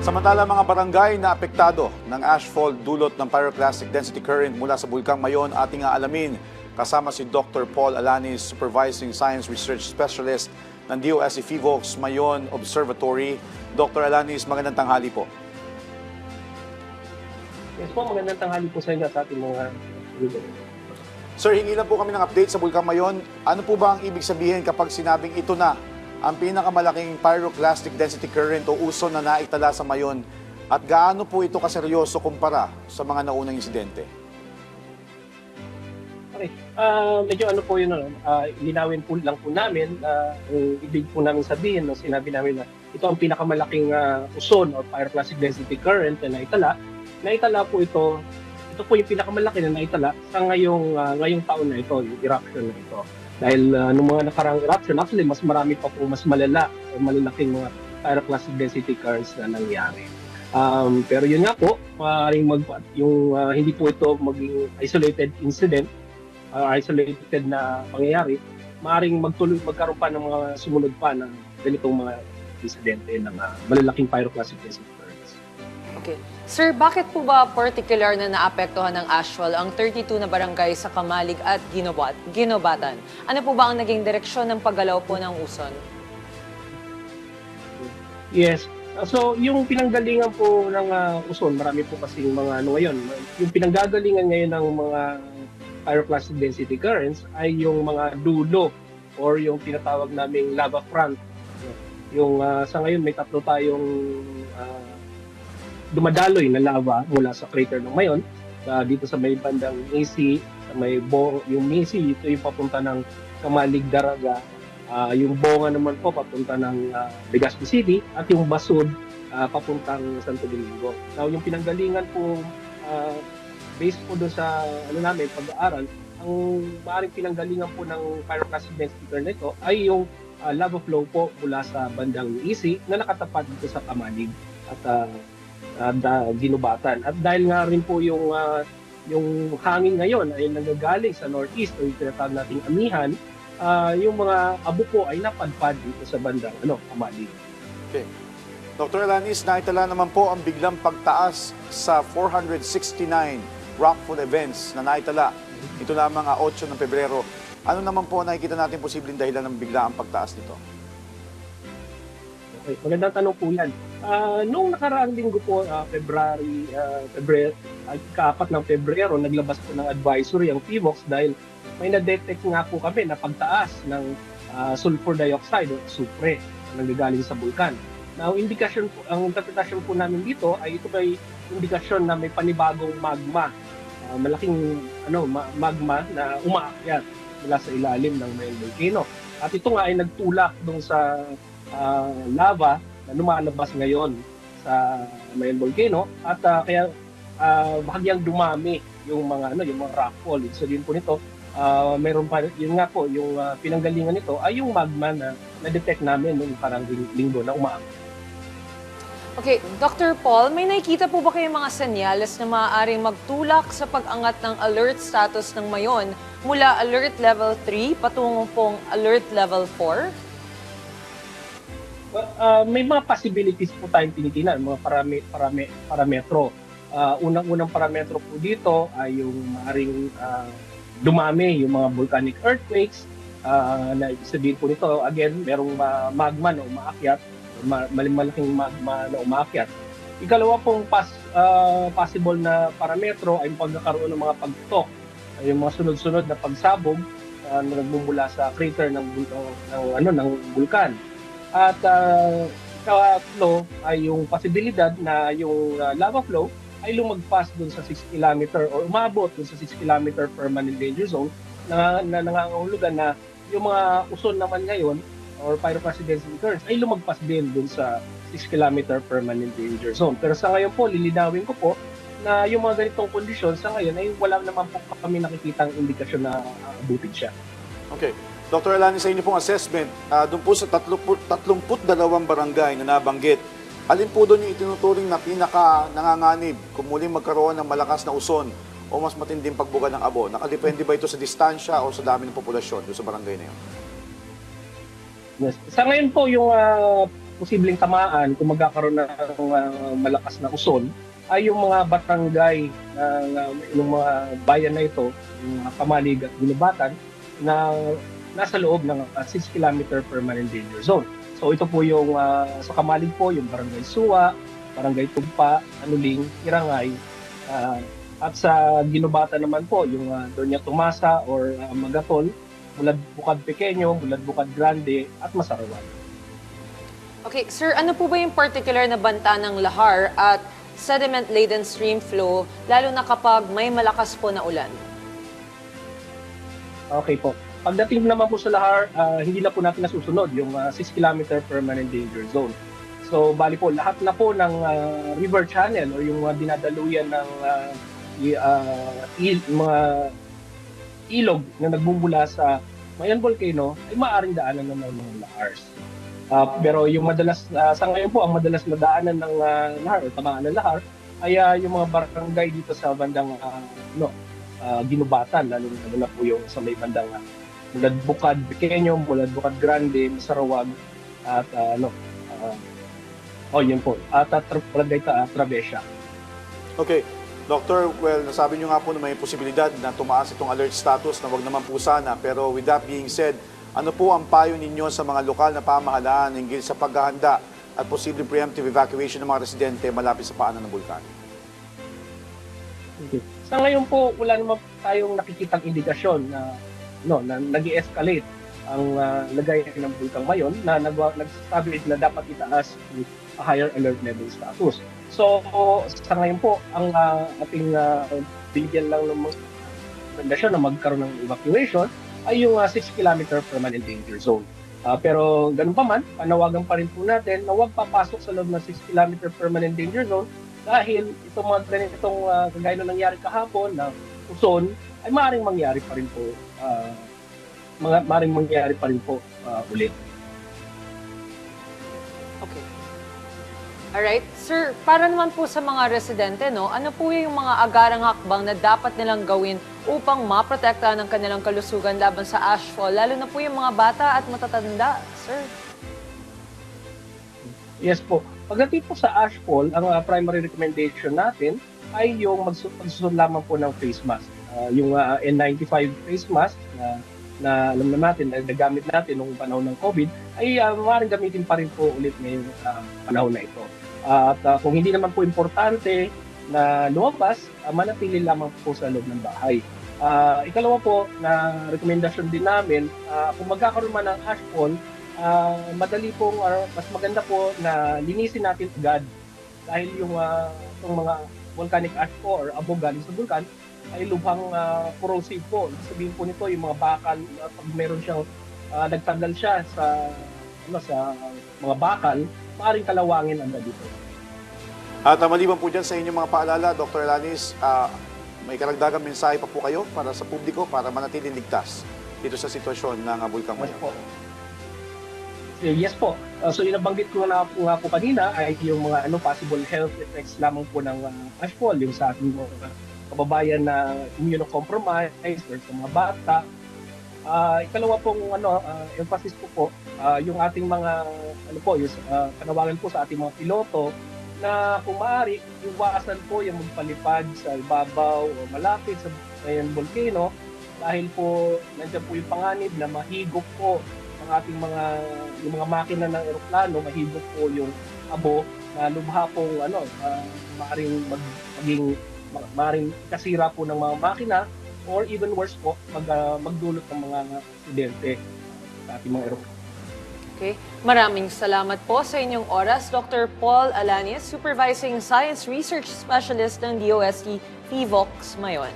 Samantala, mga barangay na apektado ng ashfall dulot ng pyroclastic density current mula sa Bulkang Mayon, ating alamin kasama si Dr. Paul Alanis, Supervising Science Research Specialist ng DOST FIVOLCS Mayon Observatory. Dr. Alanis, magandang tanghali po. Yes po, magandang tanghali po sa inyo at ating mga Sir, hingi lang po kami ng update sa Bulkang Mayon. Ano po ba ang ibig sabihin kapag sinabing ito na ang pinakamalaking pyroclastic density current o uson na naitala sa Mayon, at gaano po ito kaseryoso kumpara sa mga naunang insidente? Okay. Medyo ano po yun, linawin po lang po namin, ang ibig po namin sabihin, sinabi namin na ito ang pinakamalaking uson o pyroclastic density current na naitala. Naitala po ito po yung pinakamalaki na naitala sa ngayong taon na ito, yung eruption na ito. Dahil nung mga nakarang eruption, actually mas marami pa po, mas malala o malalaking mga pyroclastic density currents na nangyari. Pero yun nga po, maaaring hindi po ito maging isolated incident, isolated na pangyayari, maaaring magkaroon pa ng mga sumunod pa ng ganitong mga insidente ng malalaking pyroclastic density currents. Okay. Sir, bakit po ba particular na naapektuhan ng ashfall ang 32 na barangay sa Kamalig at Ginobatan? Ano po ba ang naging direksyon ng paggalaw po ng uson? Yes. So, yung pinanggalingan po ng uson, marami po kasing mga ngayon. Yung pinanggagalingan ngayon ng mga pyroclastic density currents ay yung mga dulo or yung tinatawag naming lava front. Yung sa ngayon may tatlo tayong dumadaloy na lava mula sa crater ng Mayon dito sa may bandang Misi, sa may yung Misi, ito yung papunta ng Kamalig, Daraga, yung Bonga naman po papunta ng Legazpi City, at yung Basud papuntang Santo Domingo. Now yung pinanggalingan po based po doon sa namin pag-aaral, ang maaaring pinanggalingan po ng pyroclastic density current nito ay yung lava flow po mula sa bandang Misi na nakatapat dito sa Kamalig at Ginobatan. At dahil nga rin po yung hangin ngayon ay nanggagaling sa northeast o yung tinatawag nating amihan, yung mga abo po ay napadpad dito sa bandang Kamalig. Okay. Dr. Alanis, naitala naman po ang biglang pagtaas sa 469 rockfall events na naitala. Ito lamang 8 ng Pebrero. Ano naman po nakikita natin posibleng dahilan ng biglaang pagtaas nito? Okay, magandang tanong po yan. Noong nakaraang linggo po, ika-4 ng Pebrero, naglabas po ng advisory ang FIVOLCS dahil may na-detect nga po kami na pagtaas ng sulfur dioxide o supre na nanggagaling sa bulkan. Now, ang interpretasyon po namin dito ay ito ay indikasyon na may panibagong magma. Malaking magma na umaakyat mula sa ilalim ng Mayon Volcano. At ito nga ay nagtulak doon sa lava na lumalabas ngayon sa Mayon Volcano at kaya bahagyang dumami yung mga rockfall. So din po nito, mayroon pa yun nga po yung pinanggalingan nito ay yung magma na na-detect namin noong parang linggo na umakyat. Okay, Dr. Paul, may nakikita po ba kayong mga senyales na maaaring magtulak sa pag-angat ng alert status ng Mayon mula alert level 3 patungo pong alert level 4? May mga possibilities po tayong tinitingnan, mga parametro. Unang-unang parametro po dito ay yung maaaring dumami yung mga volcanic earthquakes. Na sabihin po nito, again, merong magma na umaakyat, malaking magma na umaakyat. Ikalawa pong possible na parametro ay yung pagkakaroon ng mga pagtok, yung mga sunod-sunod na pagsabog na nagmumula sa crater ng bulkan. At ikatlo ay yung posibilidad na yung lava flow ay lumagpas dun sa 6 km o umabot dun sa 6 km permanent danger zone na nangangahulugan na yung mga uson naman ngayon or pyroclastic density currents ay lumagpas din dun sa 6 km permanent danger zone. Pero sa ngayon po, lilinawin ko po na yung mga ganitong kondisyon sa ngayon ay wala naman po kami nakikitang indikasyon na abutin siya. Okay. Dr. Alanis, sa inyo pong assessment, doon po sa 32 barangay na nabanggit, alin po doon yung itinuturing na pinaka-nanganganib kung muling magkaroon ng malakas na uson o mas matinding pagbuga ng abo? Nakadepende ba ito sa distansya o sa dami ng populasyon doon sa barangay na yun? Yes. Sa ngayon po, yung posibleng tamaan kung magkakaroon ng malakas na uson ay yung mga barangay yung mga bayan na ito, yung mga Kamalig at Ginubatan na nasa loob ng 6 kilometer permanent danger zone. So ito po yung sa Kamalig po, yung Barangay Suwa, Barangay Tugpa, Anuling, Irangay, at sa Ginubatan naman po, yung Doña Tomasa or Magatol, Bulad Bukad Pequeño, Bulad Bukad Grande, at Masarawan. Okay, sir, ano po ba yung particular na banta ng lahar at sediment-laden stream flow, lalo na kapag may malakas po na ulan? Okay po. Pagdating naman po sa lahar, hindi na po natin nasusunod yung 6 kilometer permanent danger zone. So, bali po, lahat na po ng river channel o yung dinadaluyan ng mga ilog na nagbubula sa Mayon Volcano ay maaaring daanan ng mga lahars. Pero yung madalas, sa ngayon po, ang madalas na daanan ng lahar o tamaan ng lahar ay yung mga barangay dito sa bandang Ginubatan, lalo na po yung sa may bandang Bulad Bukad Pequeño, Bulad Bukad Grande, Masarawag, at yun po, at Barangay Travesya. Okay. Doctor, well, nasabi nyo nga po na may posibilidad na tumaas itong alert status na wag naman po sana. Pero with that being said, ano po ang payo ninyo sa mga lokal na pamahalaan hinggil sa paghahanda at posibleng preemptive evacuation ng mga residente malapit sa paanan ng bulkan? Okay. Sa ngayon po, wala naman tayong nakikitang indikasyon na nag-escalate ang lagay ng bulkang Mayon na nagsasabi na dapat itaas a higher alert level status. So, sa ngayon po, ang ating bigyan lang ng rekomendasyon na magkaroon ng evacuation ay yung 6 kilometer permanent danger zone. Pero ganun pa man, panawagan pa rin po natin na huwag papasok sa loob ng 6 kilometer permanent danger zone dahil itong mga ganitong kagaya na nangyari kahapon na uson ay maaaring mangyari pa rin po ulit. Okay. Alright. Sir, para naman po sa mga residente, ano po yung mga agarang hakbang na dapat nilang gawin upang maprotektahan ang kanilang kalusugan laban sa ashfall, lalo na po yung mga bata at matatanda, sir? Yes po. Pagdating po sa ashfall, ang primary recommendation natin ay yung magsusunod lamang po ng face mask. Yung N95 face mask na alam na natin, na nagamit natin nung panahon ng COVID, ay maaaring gamitin pa rin po ulit ngayong panahon na ito. At kung hindi naman po importante na lumabas, manatili lamang po sa loob ng bahay. Ikalawa po na rekomendasyon din namin, kung magkakaroon man ng ashfall, madali pong, mas maganda po na linisin natin agad. Dahil yung itong mga volcanic ash po or abo galing sa vulkan, ay lubhang corrosive po. Ibig sabihin po nito, yung mga bakal, pag meron siyang nagtanggal siya sa mga bakal, maaaring kalawangin ang dito. At maliban po dyan sa inyong mga paalala, Dr. Alanis, may karagdagang mensahe pa po kayo para sa publiko para manatiling ligtas dito sa sitwasyon ng Bulkang Mayon. Yes po. So yung nabanggit ko na po kanina ay yung mga possible health effects lamang po ng ashfall, yung sa ating mga kababayan na immunocompromised or sa mga bata. Ikalawa pong emphasis po yung ating mga yung panawagan po sa ating mga piloto na kung maaari iwasan po yung magpalipad sa ibabaw o malapit sa Mayon Volcano dahil po nandiyan po yung panganib na mahigop po ang ating yung mga makina ng eroplano, mahigop po yung abo na lubha pong maaring kasira po ng mga makina or even worse po, magdulot ng mga aksidente sa ating mga eroplano. Okay. Maraming salamat po sa inyong oras, Dr. Paul Alanis, Supervising Science Research Specialist ng DOST PHIVOLCS Mayon.